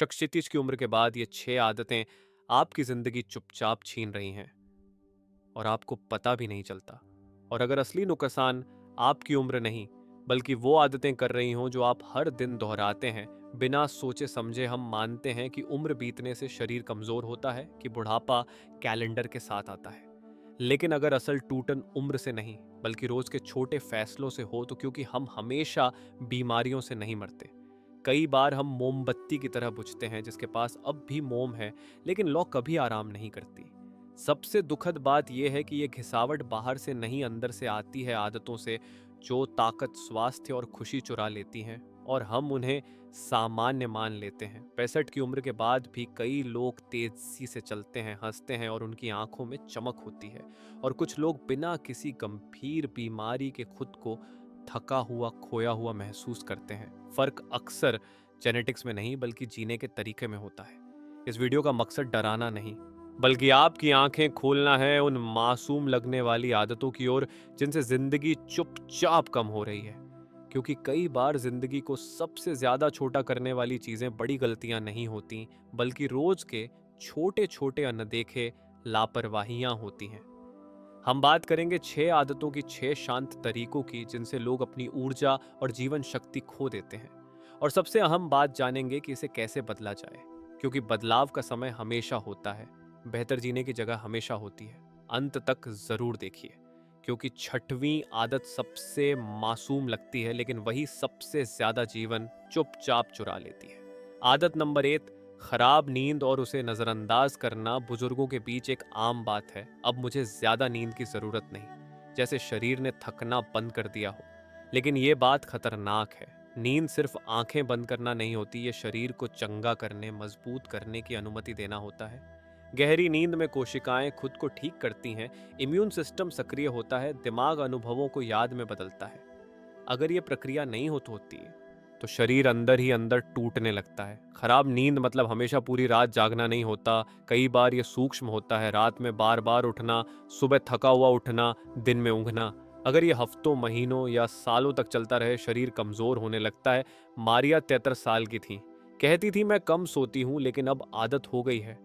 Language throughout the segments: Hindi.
क्षितिज की उम्र के बाद ये 6 आदतें आपकी जिंदगी चुपचाप छीन रही हैं और आपको पता भी नहीं चलता। और अगर असली नुकसान आपकी उम्र नहीं बल्कि वो आदतें कर रही हों जो आप हर दिन दोहराते हैं, बिना सोचे समझे हम मानते हैं कि उम्र बीतने से शरीर कमजोर होता है, कि बुढ़ापा कैलेंडर के साथ आता है। लेकिन अगर असल टूटन उम्र से नहीं बल्कि रोज के छोटे फैसलों से हो, तो क्योंकि हम हमेशा बीमारियों से नहीं मरते। कई बार हम मोमबत्ती की तरह बुझते हैं जिसके पास अब भी मोम है, लेकिन लौ कभी आराम नहीं करती। सबसे दुखद बात यह है कि यह घिसावट बाहर से नहीं अंदर से आती है, आदतों से जो ताकत, स्वास्थ्य और खुशी चुरा लेती हैं, और हम उन्हें सामान्य मान लेते हैं। 65 की उम्र के बाद भी कई लोग तेजी से चलते हैं, हंसते हैं और उनकी आंखों में चमक होती है, और कुछ लोग बिना किसी गंभीर बीमारी के खुद को थका हुआ, खोया हुआ महसूस करते हैं। फर्क अक्सर जेनेटिक्स में नहीं बल्कि जीने के तरीके में होता है। इस वीडियो का मकसद डराना नहीं बल्कि आपकी आंखें खोलना है उन मासूम लगने वाली आदतों की ओर जिनसे जिंदगी चुपचाप कम हो रही है। क्योंकि कई बार जिंदगी को सबसे ज्यादा छोटा करने वाली चीजें बड़ी गलतियां नहीं होती बल्कि रोज के छोटे छोटे अनदेखे लापरवाहियां होती हैं। हम बात करेंगे 6 आदतों की, 6 शांत तरीकों की जिनसे लोग अपनी ऊर्जा और जीवन शक्ति खो देते हैं। और सबसे अहम बात जानेंगे कि इसे कैसे बदला जाए, क्योंकि बदलाव का समय हमेशा होता है, बेहतर जीने की जगह हमेशा होती है। अंत तक जरूर देखिए, क्योंकि 6वीं आदत सबसे मासूम लगती है लेकिन वही सबसे ज्यादा जीवन चुपचाप चुरा लेती है। आदत नंबर 1, खराब नींद और उसे नजरअंदाज करना बुजुर्गों के बीच एक आम बात है। अब मुझे ज्यादा नींद की जरूरत नहीं, जैसे शरीर ने थकना बंद कर दिया हो। लेकिन ये बात खतरनाक है। नींद सिर्फ आंखें बंद करना नहीं होती, ये शरीर को चंगा करने, मजबूत करने की अनुमति देना होता है। गहरी नींद में कोशिकाएं खुद को ठीक करती हैं, इम्यून सिस्टम सक्रिय होता है, दिमाग अनुभवों को याद में बदलता है। अगर ये प्रक्रिया नहीं होती तो शरीर अंदर ही अंदर टूटने लगता है। खराब नींद मतलब हमेशा पूरी रात जागना नहीं होता। कई बार ये सूक्ष्म होता है, रात में बार बार उठना, सुबह थका हुआ उठना, दिन में ऊँघना। अगर ये हफ्तों, महीनों या सालों तक चलता रहे, शरीर कमजोर होने लगता है। मारिया 73 साल की थी, कहती थी मैं कम सोती हूँ लेकिन अब आदत हो गई है।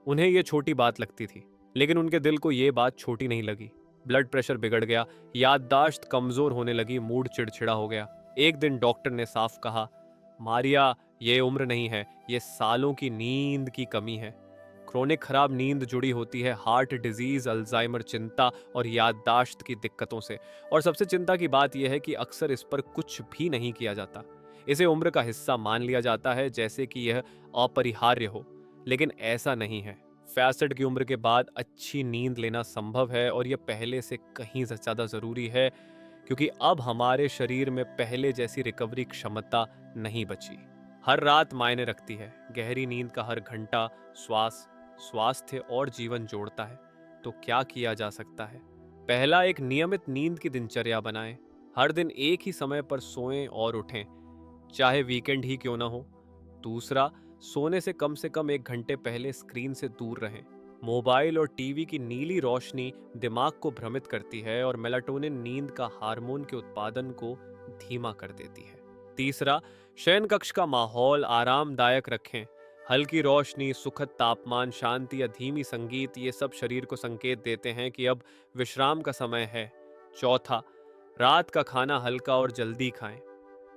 उन्हें ये छोटी बात लगती थी, लेकिन उनके दिल को ये बात छोटी नहीं लगी। ब्लड प्रेशर बिगड़ गया, याददाश्त कमजोर होने लगी, मूड चिड़चिड़ा हो गया। एक दिन डॉक्टर ने साफ कहा, मारिया, ये उम्र नहीं है, ये सालों की नींद की कमी है। क्रोनिक खराब नींद जुड़ी होती है हार्ट डिजीज, अल्जाइमर, चिंता और याददाश्त की दिक्कतों से। और सबसे चिंता की बात यह है कि अक्सर इस पर कुछ भी नहीं किया जाता। इसे उम्र का हिस्सा मान लिया जाता है, जैसे कि यह अपरिहार्य हो। लेकिन ऐसा नहीं है। 65 की उम्र के बाद अच्छी नींद लेना संभव है, और यह पहले से कहीं ज्यादा जरूरी है, क्योंकि अब हमारे शरीर में पहले जैसी रिकवरी क्षमता नहीं बची। हर रात मायने रखती है। गहरी नींद का हर घंटा स्वास्थ्य और जीवन जोड़ता है। तो क्या किया जा सकता है? पहला, एक नियमित नींद की दिनचर्या बनाएं। हर दिन एक ही समय पर सोएं और उठें, चाहे वीकेंड ही क्यों ना हो। दूसरा, सोने से कम 1 घंटे पहले स्क्रीन से दूर रहें। मोबाइल और टीवी की नीली रोशनी दिमाग को भ्रमित करती है और मेलाटोनिन, नींद का हार्मोन, के उत्पादन को धीमा कर देती है। तीसरा, शयन कक्ष का माहौल आरामदायक रखें। हल्की रोशनी, सुखद तापमान, शांति या धीमी संगीत, ये सब शरीर को संकेत देते हैं कि अब विश्राम का समय है। चौथा, रात का खाना हल्का और जल्दी खाएं।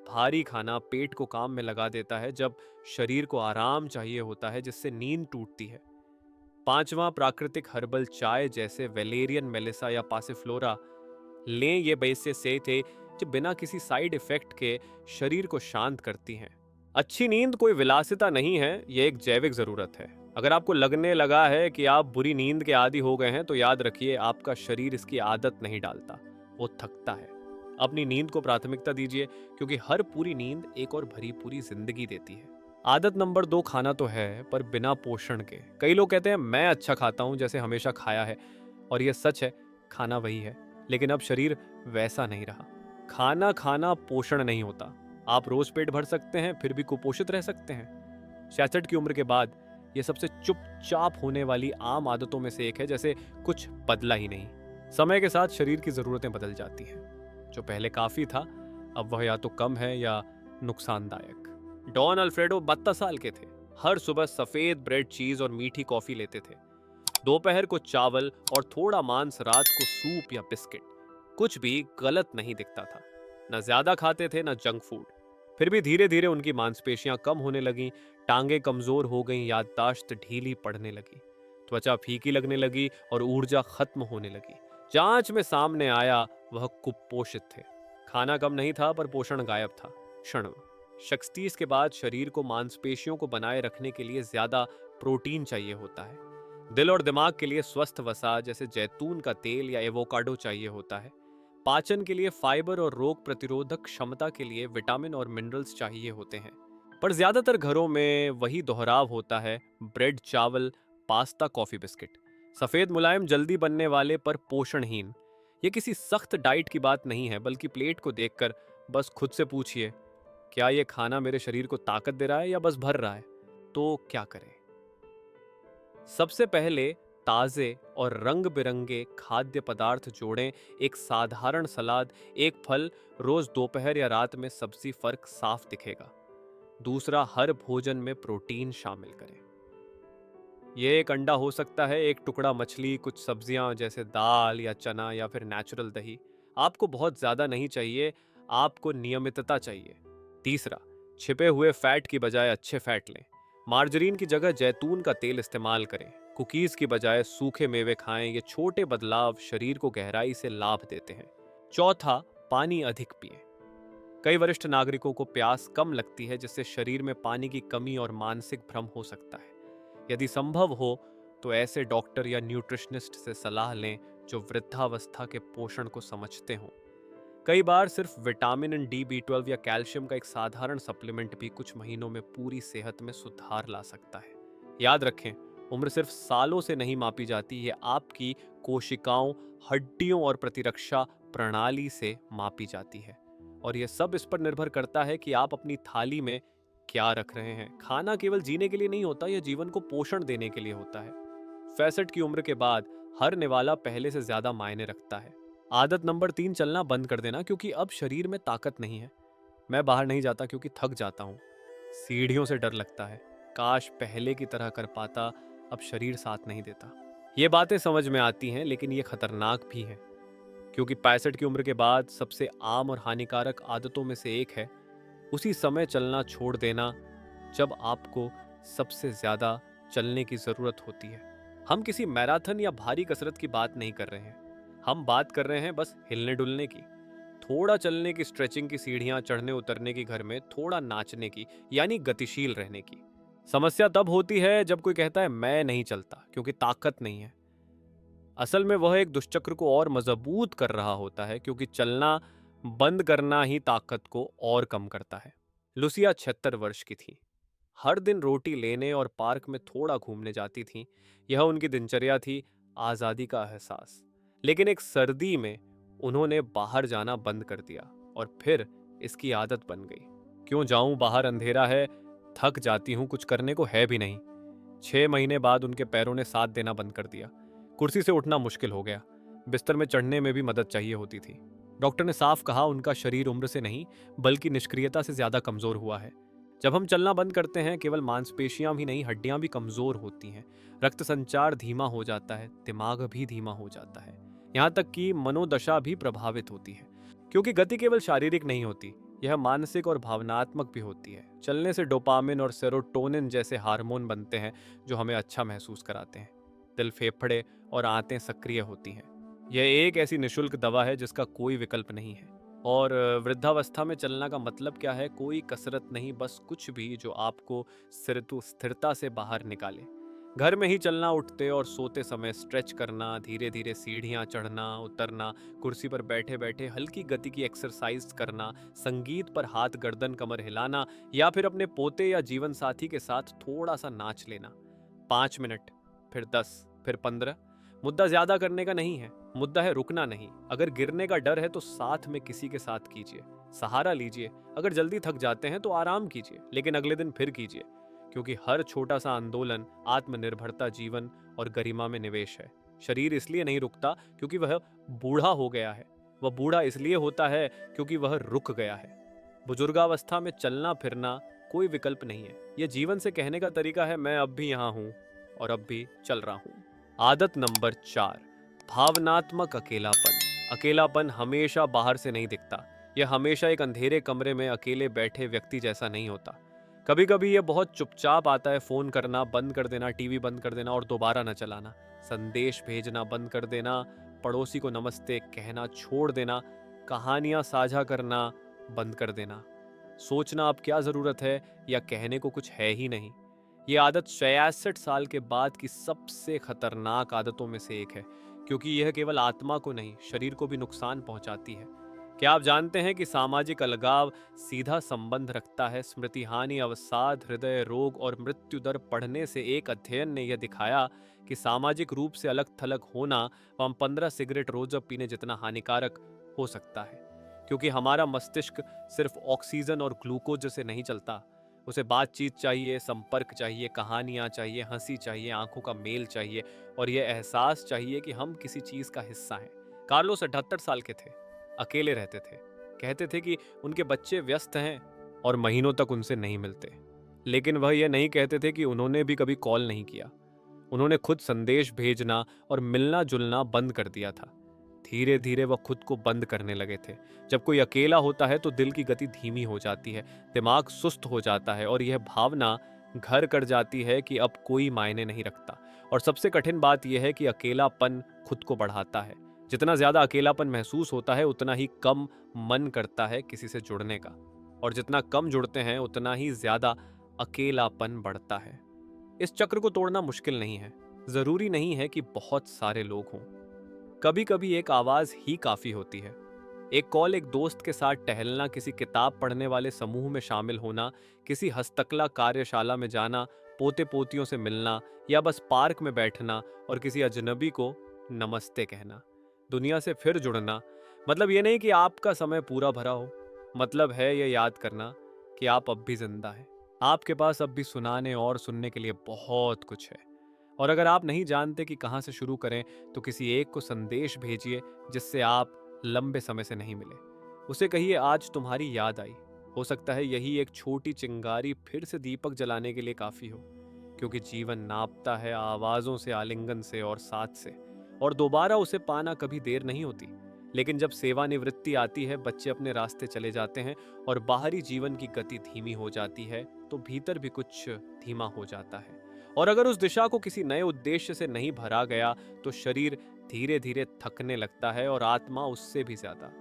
भारी खाना पेट को काम में लगा देता है जब शरीर को आराम चाहिए होता है, जिससे नींद टूटती है। पांचवा, प्राकृतिक हर्बल चाय जैसे वेलेरियन मेलिसा या पासिफ्लोरा लें। ये वैसे से थे जो बिना किसी साइड इफेक्ट के शरीर को शांत करती हैं। अच्छी नींद कोई विलासिता नहीं है, ये एक जैविक जरूरत है। अगर आपको लगने लगा है कि आप बुरी नींद के आदी हो गए हैं, तो याद रखिए, आपका शरीर इसकी आदत नहीं डालता, वो थकता है। अपनी नींद को प्राथमिकता दीजिए, क्योंकि हर पूरी नींद एक और भरी पूरी जिंदगी देती है। आदत नंबर 2, खाना तो है पर बिना पोषण के। कई लोग कहते हैं मैं अच्छा खाता हूं, जैसे हमेशा खाया है। और यह सच है, खाना वही है, लेकिन अब शरीर वैसा नहीं रहा। खाना खाना पोषण नहीं होता। आप रोज पेट भर सकते हैं, फिर भी कुपोषित रह सकते हैं। 66 की उम्र के बाद यह सबसे चुपचाप होने वाली आम आदतों में से एक है, जैसे कुछ बदला ही नहीं। समय के साथ शरीर की जरूरतें बदल जाती हैं। जो पहले काफी था, अब वह या तो कम है या नुकसानदायक। डॉन अल्फ्रेडो 72 साल के थे। हर सुबह सफेद ब्रेड, चीज और मीठी कॉफी लेते थे। दोपहर को चावल और थोड़ा मांस, रात को सूप या बिस्किट। कुछ भी गलत नहीं दिखता था। न ज्यादा खाते थे न जंक फूड। फिर भी धीरे धीरे उनकी मांसपेशियां कम होने लगीं, टांगे कमजोर हो गईं, याददाश्त ढीली पड़ने लगी, त्वचा फीकी लगने लगी और ऊर्जा खत्म होने लगी। जांच में सामने आया वह कुपोषित थे। खाना कम नहीं था पर पोषण गायब था। क्षण शख्स 30 के बाद शरीर को मांसपेशियों को बनाए रखने के लिए ज्यादा प्रोटीन चाहिए होता है। दिल और दिमाग के लिए स्वस्थ वसा जैसे जैतून का तेल या एवोकाडो चाहिए होता है। पाचन के लिए फाइबर और रोग प्रतिरोधक क्षमता के लिए विटामिन और मिनरल्स चाहिए होते हैं। पर ज्यादातर घरों में वही दोहराव होता है, ब्रेड, चावल, पास्ता, कॉफी, बिस्किट। सफेद मुलायम, जल्दी बनने वाले पर पोषणहीन। ये किसी सख्त डाइट की बात नहीं है, बल्कि प्लेट को देखकर बस खुद से पूछिए, क्या ये खाना मेरे शरीर को ताकत दे रहा है या बस भर रहा है? तो क्या करें? सबसे पहले ताजे और रंग बिरंगे खाद्य पदार्थ जोड़ें। एक साधारण सलाद, एक फल, रोज दोपहर या रात में सब्जी, फर्क साफ दिखेगा। दूसरा, हर भोजन में प्रोटीन शामिल करें। ये एक अंडा हो सकता है, एक टुकड़ा मछली, कुछ सब्जियां जैसे दाल या चना या फिर नेचुरल दही। आपको बहुत ज्यादा नहीं चाहिए, आपको नियमितता चाहिए। तीसरा, छिपे हुए फैट की बजाय अच्छे फैट लें। मार्जरीन की जगह जैतून का तेल इस्तेमाल करें। कुकीज की बजाय सूखे मेवे खाएं। ये छोटे बदलाव शरीर को गहराई से लाभ देते हैं। चौथा, पानी अधिक पिएं। कई वरिष्ठ नागरिकों को प्यास कम लगती है, जिससे शरीर में पानी की कमी और मानसिक भ्रम हो सकता है। यदि संभव हो तो ऐसे डॉक्टर या न्यूट्रिशनिस्ट से सलाह लें जो वृद्धावस्था के पोषण को समझते हों। कई बार सिर्फ विटामिन डी, B12 या कैल्शियम का एक साधारण सप्लीमेंट भी कुछ महीनों में पूरी सेहत में सुधार ला सकता है। याद रखें, उम्र सिर्फ सालों से नहीं मापी जाती, ये आपकी कोशिकाओं, हड्डियों और प्रतिरक्षा प्रणाली से मापी जाती है। और यह सब इस पर निर्भर करता है कि आप अपनी थाली में क्या रख रहे हैं। खाना केवल जीने के लिए नहीं होता, यह जीवन को पोषण देने के लिए होता है। 65 की उम्र के बाद हर निवाला पहले से ज्यादा मायने रखता है। आदत नंबर 3, चलना बंद कर देना, क्योंकि अब शरीर में ताकत नहीं है। मैं बाहर नहीं जाता क्योंकि थक जाता हूँ। सीढ़ियों से डर लगता है। काश पहले की तरह कर पाता, अब शरीर साथ नहीं देता। ये बातें समझ में आती हैं, लेकिन ये खतरनाक भी है, क्योंकि 65 की उम्र के बाद सबसे आम और हानिकारक आदतों में से एक है उसी समय चलना छोड़ देना जब आपको सबसे ज्यादा चलने की जरूरत होती है। हम किसी मैराथन या भारी कसरत की बात नहीं कर रहे हैं, हम बात कर रहे हैं बस हिलने डुलने की। थोड़ा चलने की, स्ट्रेचिंग की, सीढ़ियां चढ़ने उतरने की, घर में थोड़ा नाचने की, यानी गतिशील रहने की। समस्या तब होती है जब कोई कहता है मैं नहीं चलता क्योंकि ताकत नहीं है। असल में वह एक दुष्चक्र को और मजबूत कर रहा होता है, क्योंकि चलना बंद करना ही ताकत को और कम करता है। लुसिया 76 वर्ष की थी। हर दिन रोटी लेने और पार्क में थोड़ा घूमने जाती थीं। यह उनकी दिनचर्या थी, आज़ादी का एहसास। लेकिन एक सर्दी में उन्होंने बाहर जाना बंद कर दिया और फिर इसकी आदत बन गई। क्यों जाऊं, बाहर अंधेरा है, थक जाती हूं, कुछ करने को है भी नहीं। 6 महीने बाद उनके पैरों ने साथ देना बंद कर दिया। कुर्सी से उठना मुश्किल हो गया। बिस्तर में चढ़ने में भी मदद चाहिए होती थी। डॉक्टर ने साफ कहा, उनका शरीर उम्र से नहीं बल्कि निष्क्रियता से ज्यादा कमजोर हुआ है। जब हम चलना बंद करते हैं, केवल मांसपेशियां भी नहीं, हड्डियां भी कमजोर होती हैं। रक्त संचार धीमा हो जाता है, दिमाग भी धीमा हो जाता है, यहाँ तक कि मनोदशा भी प्रभावित होती है। क्योंकि गति केवल शारीरिक नहीं होती, यह मानसिक और भावनात्मक भी होती है। चलने से डोपामिन और सेरोटोनिन जैसे हार्मोन बनते हैं जो हमें अच्छा महसूस कराते हैं। दिल, फेफड़े और आंतें सक्रिय होती हैं। यह एक ऐसी निशुल्क दवा है जिसका कोई विकल्प नहीं है। और वृद्धावस्था में चलना का मतलब क्या है? कोई कसरत नहीं, बस कुछ भी जो आपको स्थिरता से बाहर निकाले। घर में ही चलना, उठते और सोते समय स्ट्रेच करना, धीरे धीरे सीढ़ियां चढ़ना उतरना, कुर्सी पर बैठे बैठे हल्की गति की एक्सरसाइज करना, संगीत पर हाथ, गर्दन, कमर हिलाना, या फिर अपने पोते या जीवन साथी के साथ थोड़ा सा नाच लेना। 5 मिनट, फिर 10, फिर 15। मुद्दा ज्यादा करने का नहीं है, मुद्दा है रुकना नहीं। अगर गिरने का डर है तो साथ में किसी के साथ कीजिए, सहारा लीजिए। अगर जल्दी थक जाते हैं तो आराम कीजिए, लेकिन अगले दिन फिर कीजिए, क्योंकि हर छोटा सा आंदोलन आत्मनिर्भरता, जीवन और गरिमा में निवेश है। शरीर इसलिए नहीं रुकता क्योंकि वह बूढ़ा हो गया है, वह बूढ़ा इसलिए होता है क्योंकि वह रुक गया है। बुजुर्गावस्था में चलना फिरना कोई विकल्प नहीं है। यह जीवन से कहने का तरीका है, मैं अब भी यहाँ हूँ और अब भी चल रहा हूँ। आदत नंबर 4, भावनात्मक अकेलापन। अकेलापन हमेशा बाहर से नहीं दिखता। यह हमेशा एक अंधेरे कमरे में अकेले बैठे व्यक्ति जैसा नहीं होता। कभी कभी यह बहुत चुपचाप आता है। फोन करना बंद कर देना, टीवी बंद कर देना और दोबारा न चलाना, संदेश भेजना बंद कर देना, पड़ोसी को नमस्ते कहना छोड़ देना, कहानियां साझा करना बंद कर देना, सोचना अब क्या जरूरत है या कहने को कुछ है ही नहीं। ये आदत 66 साल के बाद की सबसे खतरनाक आदतों में से एक है, क्योंकि यह केवल आत्मा को नहीं, शरीर को भी नुकसान पहुंचाती है। क्या आप जानते हैं कि सामाजिक अलगाव सीधा संबंध रखता है स्मृति हानि, अवसाद, हृदय रोग और मृत्यु दर पढ़ने से? एक अध्ययन ने यह दिखाया कि सामाजिक रूप से अलग थलग होना व 15 सिगरेट रोज पीने जितना हानिकारक हो सकता है, क्योंकि हमारा मस्तिष्क सिर्फ ऑक्सीजन और ग्लूकोज से नहीं चलता। उसे बातचीत चाहिए, संपर्क चाहिए, कहानियां चाहिए, हंसी चाहिए, आंखों का मेल चाहिए और यह एहसास चाहिए कि हम किसी चीज का हिस्सा हैं। कार्लोस 78 साल के थे, अकेले रहते थे। कहते थे कि उनके बच्चे व्यस्त हैं और महीनों तक उनसे नहीं मिलते, लेकिन वह यह नहीं कहते थे कि उन्होंने भी कभी कॉल नहीं किया। उन्होंने खुद संदेश भेजना और मिलना जुलना बंद कर दिया था। धीरे धीरे वह खुद को बंद करने लगे थे। जब कोई अकेला होता है तो दिल की गति धीमी हो जाती है, दिमाग सुस्त हो जाता है और यह भावना घर कर जाती है कि अब कोई मायने नहीं रखता। और सबसे कठिन बात यह है कि अकेलापन खुद को बढ़ाता है। जितना ज्यादा अकेलापन महसूस होता है उतना ही कम मन करता है किसी से जुड़ने का, और जितना कम जुड़ते हैं उतना ही ज्यादा अकेलापन बढ़ता है। इस चक्र को तोड़ना मुश्किल नहीं है। जरूरी नहीं है कि बहुत सारे लोग हों, कभी कभी एक आवाज ही काफी होती है। एक कॉल, एक दोस्त के साथ टहलना, किसी किताब पढ़ने वाले समूह में शामिल होना, किसी हस्तकला कार्यशाला में जाना, पोते पोतियों से मिलना या बस पार्क में बैठना और किसी अजनबी को नमस्ते कहना। दुनिया से फिर जुड़ना मतलब ये नहीं कि आपका समय पूरा भरा हो, मतलब है ये याद करना कि आप अब भी जिंदा हैं। आपके पास अब भी सुनाने और सुनने के लिए बहुत कुछ है। और अगर आप नहीं जानते कि कहाँ से शुरू करें, तो किसी एक को संदेश भेजिए जिससे आप लंबे समय से नहीं मिले। उसे कहिए आज तुम्हारी याद आई। हो सकता है यही एक छोटी चिंगारी फिर से दीपक जलाने के लिए काफी हो, क्योंकि जीवन नापता है आवाजों से, आलिंगन से और साथ से, और दोबारा उसे पाना कभी देर नहीं होती। लेकिन जब सेवानिवृत्ति आती है, बच्चे अपने रास्ते चले जाते हैं और बाहरी जीवन की गति धीमी हो जाती है, तो भीतर भी कुछ धीमा हो जाता है। और अगर उस दिशा को किसी नए उद्देश्य से नहीं भरा गया, तो शरीर धीरे धीरे थकने लगता है और आत्मा उससे भी ज्यादा।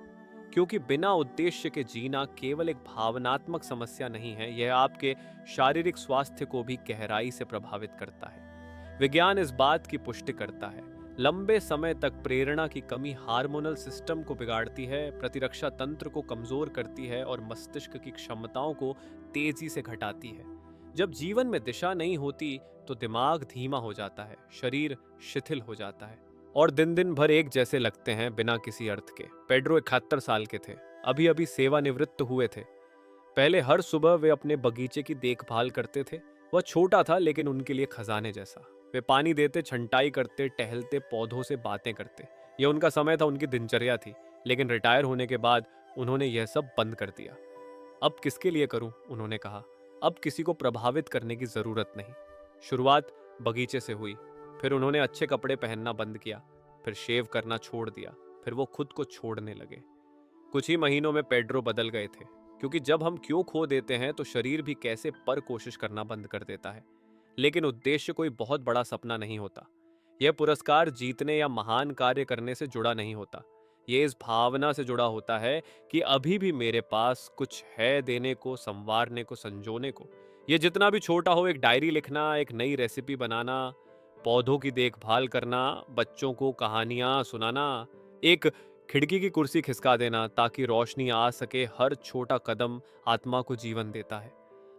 क्योंकि बिना उद्देश्य के जीना केवल एक भावनात्मक समस्या नहीं है, यह आपके शारीरिक स्वास्थ्य को भी गहराई से प्रभावित करता है। विज्ञान इस बात की पुष्टि करता है। लंबे समय तक प्रेरणा की कमी हार्मोनल सिस्टम को बिगाड़ती है, प्रतिरक्षा तंत्र को कमजोर करती है और मस्तिष्क की क्षमताओं को तेजी से घटाती है। जब जीवन में दिशा नहीं होती तो दिमाग धीमा हो जाता है, शरीर शिथिल हो जाता है और दिन दिन भर एक जैसे लगते हैं बिना किसी अर्थ के। पेड्रो 71 साल के थे, अभी अभी सेवानिवृत्त हुए थे। पहले हर सुबह वे अपने बगीचे की देखभाल करते थे। वह छोटा था लेकिन उनके लिए खजाने जैसा। वे पानी देते, छंटाई करते, टहलते, पौधों से बातें करते। यह उनका समय था, उनकी दिनचर्या थी। लेकिन रिटायर होने के बाद उन्होंने यह सब बंद कर दिया। अब किसके लिए करूं, उन्होंने कहा। अब किसी को प्रभावित करने की जरूरत नहीं। शुरुआत बगीचे से हुई, फिर उन्होंने अच्छे कपड़े पहनना बंद किया, फिर शेव करना छोड़ दिया, फिर वो खुद को छोड़ने लगे। कुछ ही महीनों में पेड्रो बदल गए थे, क्योंकि जब हम क्यों खो देते हैं तो शरीर भी कैसे पर कोशिश करना बंद कर देता है। लेकिन उद्देश्य कोई बहुत बड़ा सपना नहीं होता। यह पुरस्कार जीतने या महान कार्य करने से जुड़ा नहीं होता। ये इस भावना से जुड़ा होता है कि अभी भी मेरे पास कुछ है देने को, संवारने को, संजोने को। ये जितना भी छोटा हो, एक डायरी लिखना, एक नई रेसिपी बनाना, पौधों की देखभाल करना, बच्चों को कहानियां सुनाना, एक खिड़की की कुर्सी खिसका देना ताकि रोशनी आ सके, हर छोटा कदम आत्मा को जीवन देता है।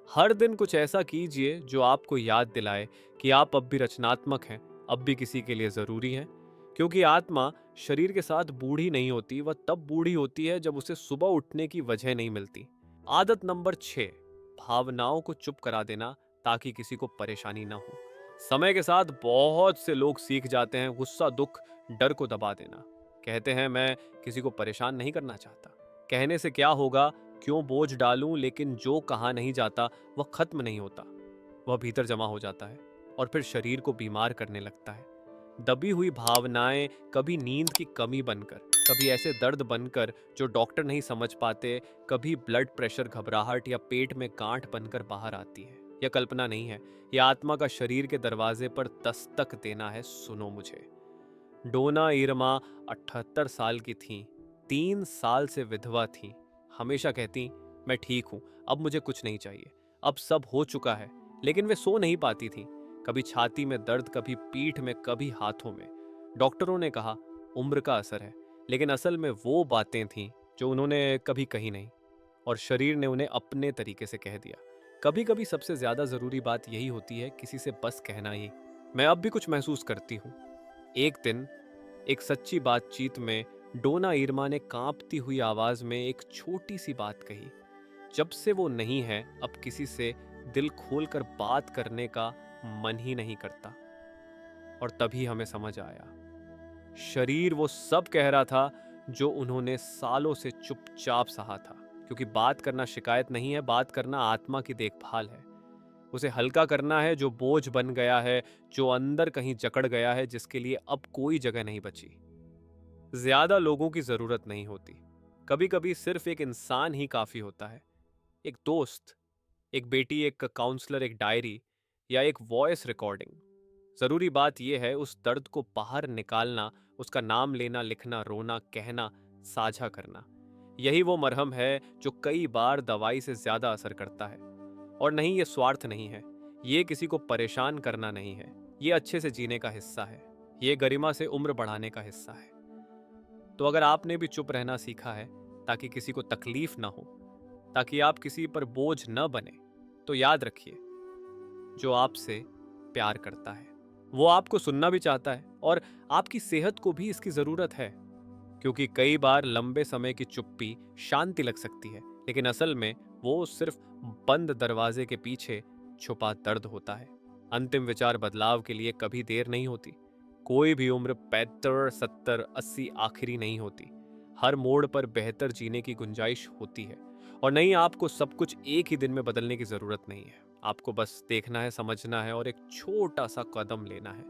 हर दिन कुछ ऐसा कीजिए जो आपको याद दिलाए कि आप अब भी रचनात्मक हैं, अब भी किसी के लिए जरूरी हैं। क्योंकि आत्मा शरीर के साथ बूढ़ी नहीं होती, वह तब बूढ़ी होती है जब उसे सुबह उठने की वजह नहीं मिलती। आदत नंबर 6, भावनाओं को चुप करा देना ताकि किसी को परेशानी ना हो। समय के साथ बहुत से लोग सीख जाते हैं गुस्सा, दुख, डर को दबा देना। कहते हैं मैं किसी को परेशान नहीं करना चाहता। कहने से क्या होगा, क्यों बोझ डालूं, लेकिन जो कहा नहीं जाता वह खत्म नहीं होता। वह भीतर जमा हो जाता है और फिर शरीर को बीमार करने लगता है। दबी हुई भावनाएं कभी नींद की कमी बनकर, कभी ऐसे दर्द बनकर जो डॉक्टर नहीं समझ पाते, कभी ब्लड प्रेशर, घबराहट या पेट में गांठ बनकर बाहर आती है। यह कल्पना नहीं है, यह आत्मा का शरीर के दरवाजे पर दस्तक देना है। सुनो मुझे। डोना इरमा 78 साल की थीं, 3 साल से विधवा थीं। हमेशा कहती, मैं ठीक हूं, अब मुझे कुछ नहीं चाहिए, अब सब हो चुका है। लेकिन वे सो नहीं पाती थीं। कभी छाती में दर्द, कभी पीठ में, कभी हाथों में। डॉक्टरों ने कहा उम्र का असर है, लेकिन असल में वो बातें थीं जो उन्होंने कभी कही नहीं, और शरीर ने उन्हें अपने तरीके से कह दिया। कभी कभी सबसे ज्यादा जरूरी बात यही होती है, किसी से बस कहना ही। मैं अब भी कुछ महसूस करती हूँ। एक दिन एक सच्ची बातचीत में डोना इरमा ने कांपती हुई आवाज में एक छोटी सी बात कही। जब से वो नहीं है, अब किसी से दिल खोलकर बात करने का मन ही नहीं करता। और तभी हमें समझ आया, शरीर वो सब कह रहा था जो उन्होंने सालों से चुपचाप सहा था। क्योंकि बात करना शिकायत नहीं है, बात करना आत्मा की देखभाल है। उसे हल्का करना है जो बोझ बन गया है, जो अंदर कहीं जकड़ गया है, जिसके लिए अब कोई जगह नहीं बची। ज्यादा लोगों की जरूरत नहीं होती, कभी कभी सिर्फ एक इंसान ही काफी होता है। एक दोस्त, एक बेटी, एक काउंसलर, एक डायरी या एक वॉइस रिकॉर्डिंग। जरूरी बात यह है उस दर्द को बाहर निकालना, उसका नाम लेना, लिखना, रोना, कहना, साझा करना। यही वो मरहम है जो कई बार दवाई से ज्यादा असर करता है। और नहीं, ये स्वार्थ नहीं है, ये किसी को परेशान करना नहीं है, ये अच्छे से जीने का हिस्सा है, ये गरिमा से उम्र बढ़ाने का हिस्सा है। तो अगर आपने भी चुप रहना सीखा है ताकि किसी को तकलीफ ना हो, ताकि आप किसी पर बोझ न बने, तो याद रखिए, जो आपसे प्यार करता है वो आपको सुनना भी चाहता है, और आपकी सेहत को भी इसकी जरूरत है। क्योंकि कई बार लंबे समय की चुप्पी शांति लग सकती है, लेकिन असल में वो सिर्फ बंद दरवाजे के पीछे छुपा दर्द होता है। अंतिम विचार बदलाव के लिए कभी देर नहीं होती। कोई भी उम्र 65, 70, 80 आखिरी नहीं होती। हर मोड़ पर बेहतर जीने की गुंजाइश होती है। और नहीं, आपको सब कुछ एक ही दिन में बदलने की जरूरत नहीं है। आपको बस देखना है, समझना है और एक छोटा सा कदम लेना है।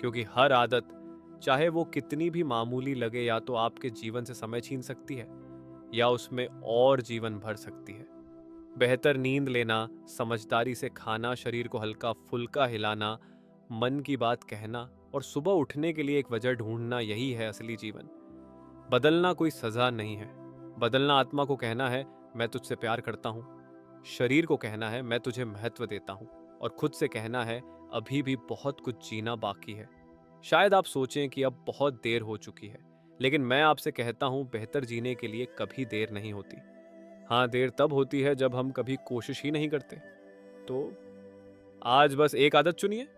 क्योंकि हर आदत, चाहे वो कितनी भी मामूली लगे, या तो आपके जीवन से समय छीन सकती है या उसमें और जीवन भर सकती है। बेहतर नींद लेना, समझदारी से खाना, शरीर को हल्का फुल्का हिलाना, मन की बात कहना और सुबह उठने के लिए एक वजह ढूंढना, यही है असली जीवन। बदलना कोई सजा नहीं है। बदलना आत्मा को कहना है, मैं तुझसे प्यार करता हूँ। शरीर को कहना है, मैं तुझे महत्व देता हूँ। और खुद से कहना है, अभी भी बहुत कुछ जीना बाकी है। शायद आप सोचें कि अब बहुत देर हो चुकी है, लेकिन मैं आपसे कहता हूँ, बेहतर जीने के लिए कभी देर नहीं होती। हाँ, देर तब होती है जब हम कभी कोशिश ही नहीं करते। तो आज बस एक आदत चुनिए,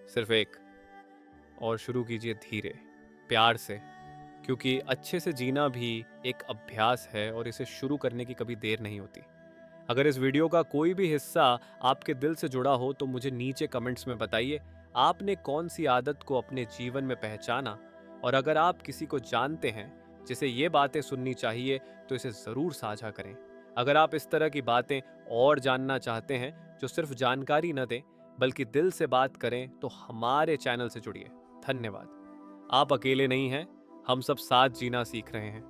सिर्फ एक, और शुरू कीजिए धीरे, प्यार से। क्योंकि अच्छे से जीना भी एक अभ्यास है और इसे शुरू करने की कभी देर नहीं होती। अगर इस वीडियो का कोई भी हिस्सा आपके दिल से जुड़ा हो तो मुझे नीचे कमेंट्स में बताइए, आपने कौन सी आदत को अपने जीवन में पहचाना। और अगर आप किसी को जानते हैं जिसे ये बातें सुननी चाहिए, तो इसे ज़रूर साझा करें। अगर आप इस तरह की बातें और जानना चाहते हैं, जो सिर्फ जानकारी न दें बल्कि दिल से बात करें, तो हमारे चैनल से जुड़िए। धन्यवाद। आप अकेले नहीं हैं, हम सब साथ जीना सीख रहे हैं।